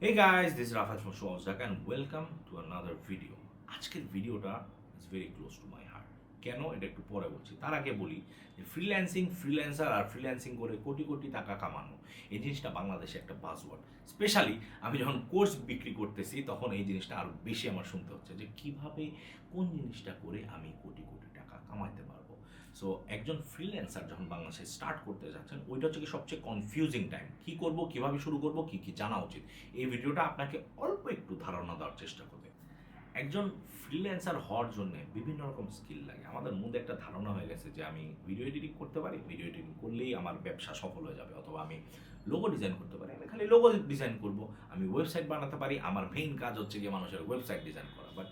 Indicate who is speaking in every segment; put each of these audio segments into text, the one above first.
Speaker 1: Hey guys, this is Rafat from Showzak and welcome to another video. আজকের ভিডিওটা is very close to my heart. কেন এটা একটু পরে বলছি, তার আগে বলি যে ফ্রিল্যান্সার আর ফ্রিল্যান্সিং করে কোটি কোটি টাকা কামানো, এই জিনিসটা বাংলাদেশে একটা বাজওয়ার্ড। স্পেশালি আমি যখন কোর্স বিক্রি করতেছি তখন এই জিনিসটা আরও বেশি আমার শুনতে হচ্ছে যে কিভাবে কোন জিনিসটা করে আমি কোটি কোটি টাকা কামাইতে পারবো। সো একজন ফ্রিল্যান্সার যখন বাংলাদেশে স্টার্ট করতে যাচ্ছেন, ওইটা হচ্ছে কি সবচেয়ে কনফিউজিং টাইম। কী করবো, কীভাবে শুরু করবো, কী কী জানা উচিত, এই ভিডিওটা আপনাকে অল্প একটু ধারণা দেওয়ার চেষ্টা করবে। একজন ফ্রিল্যান্সার হওয়ার জন্য বিভিন্ন রকম স্কিল লাগে। আমাদের মধ্যে একটা ধারণা হয়ে গেছে যে আমি ভিডিও এডিটিং করতে পারি, ভিডিও এডিটিং করলেই আমার ব্যবসা সফল হয়ে যাবে, অথবা আমি লোগো ডিজাইন করতে পারি, আমি খালি লোগো ডিজাইন করব, আমি ওয়েবসাইট বানাতে পারি, আমার মেইন কাজ হচ্ছে গিয়ে মানুষের ওয়েবসাইট ডিজাইন করা। But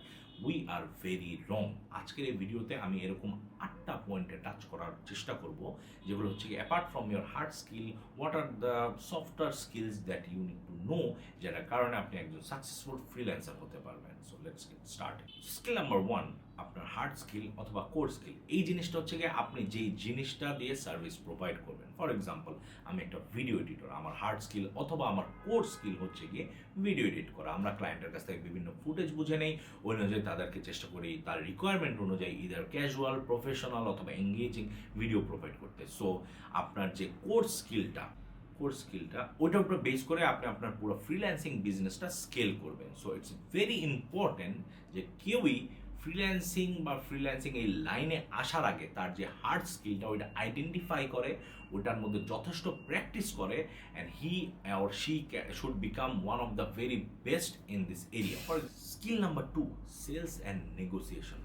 Speaker 1: we are very wrong. আজকের এই ভিডিওতে আমি এরকম 8টা পয়েন্টে টাচ করার চেষ্টা করব, যেগুলো হচ্ছে কি apart from your hard skill, what are the software skills that you need to know, যেটার কারণে আপনি একজন সাকসেসফুল ফ্রিল্যান্সার হতে পারবেন। So let's get started. Skill number 1, আপনার হার্ড স্কিল অথবা কোর স্কিল। এই জিনিসটা হচ্ছে গিয়ে আপনি যেই জিনিসটা দিয়ে সার্ভিস প্রোভাইড করবেন। ফর এক্সাম্পল, আমি একটা ভিডিও এডিটর, আমার হার্ড স্কিল অথবা আমার কোর স্কিল হচ্ছে গিয়ে ভিডিও এডিট করা। আমরা ক্লায়েন্টের কাছ থেকে বিভিন্ন ফুটেজ বুঝে নেই, ওই অনুযায়ী তাদেরকে চেষ্টা করি তার রিকোয়ারমেন্ট অনুযায়ী ইদার ক্যাজুয়াল, প্রফেশনাল অথবা এঙ্গেজিং ভিডিও প্রোভাইড করতে। সো আপনার যে কোর স্কিলটা ওইটার উপরে বেস করে আপনি আপনার পুরো ফ্রিল্যান্সিং বিজনেসটা স্কেল করবেন। সো ইটস ভেরি ইম্পর্টেন্ট যে কেউই ফ্রিল্যান্সিং এই লাইনে আসার আগে তার যে হার্ড স্কিলটা ওইটা আইডেন্টিফাই করে, ওইটার মধ্যে যথেষ্ট প্র্যাকটিস করে, and he or she should become one of the very best in this area. For skill number 2, sales and negotiation.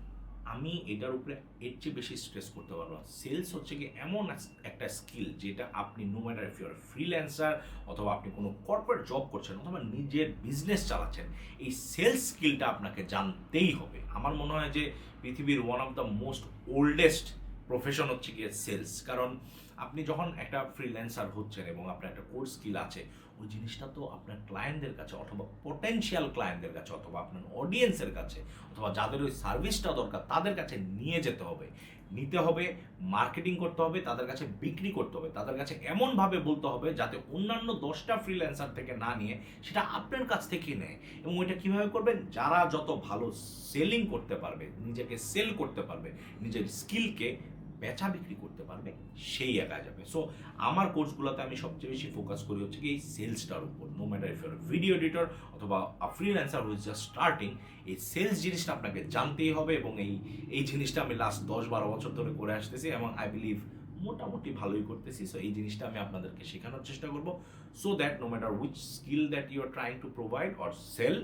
Speaker 1: আমি এটার উপরে এর চেয়ে বেশি স্ট্রেস করতে পারবো না। সেলস হচ্ছে কি এমন একটা স্কিল যেটা আপনি no matter if you're freelancer অথবা আপনি কোনো কর্পোরেট জব করছেন অথবা নিজের বিজনেস চালাচ্ছেন, এই সেলস স্কিলটা আপনাকে জানতেই হবে। আমার মনে হয় যে পৃথিবীর one of the most oldest profession হচ্ছে গিয়ে সেলস। কারণ আপনি যখন একটা ফ্রিল্যান্সার হচ্ছেন এবং আপনার একটা কোর স্কিল আছে, ওই জিনিসটা তো আপনার ক্লায়েন্টদের কাছে অথবা পটেনশিয়াল ক্লায়েন্টদের কাছে অথবা আপনার অডিয়েন্সের কাছে অথবা যাদের ওই সার্ভিসটা দরকার তাদের কাছে নিয়ে যেতে হবে, নিতে হবে, মার্কেটিং করতে হবে, তাদের কাছে বিক্রি করতে হবে, তাদের কাছে এমনভাবে বলতে হবে যাতে অন্যান্য 10টা ফ্রিল্যান্সার থেকে না নিয়ে সেটা আপনার কাছ থেকে নেয়। এবং ওইটা কীভাবে করবেন, যারা যত ভালো সেলিং করতে পারবে, নিজেকে সেল করতে পারবে, নিজের স্কিলকে বেচা বিক্রি করতে পারবে, সেই একা যাবে। সো আমার কোর্সগুলোতে আমি সবচেয়ে বেশি ফোকাস করি হচ্ছে কি এই সেলসটার উপর। No matter if your video editor অথবা freelancer who is just starting, এই সেলস জিনিসটা আপনাকে জানতেই হবে। এবং এই জিনিসটা আমি লাস্ট 10-12 বছর ধরে করে আসতেছি এবং আই বিলিভ মোটামুটি ভালোই করতেছি। সো এই জিনিসটা আমি আপনাদেরকে শেখানোর চেষ্টা করবো, so that no matter which skill that you are trying to provide or sell,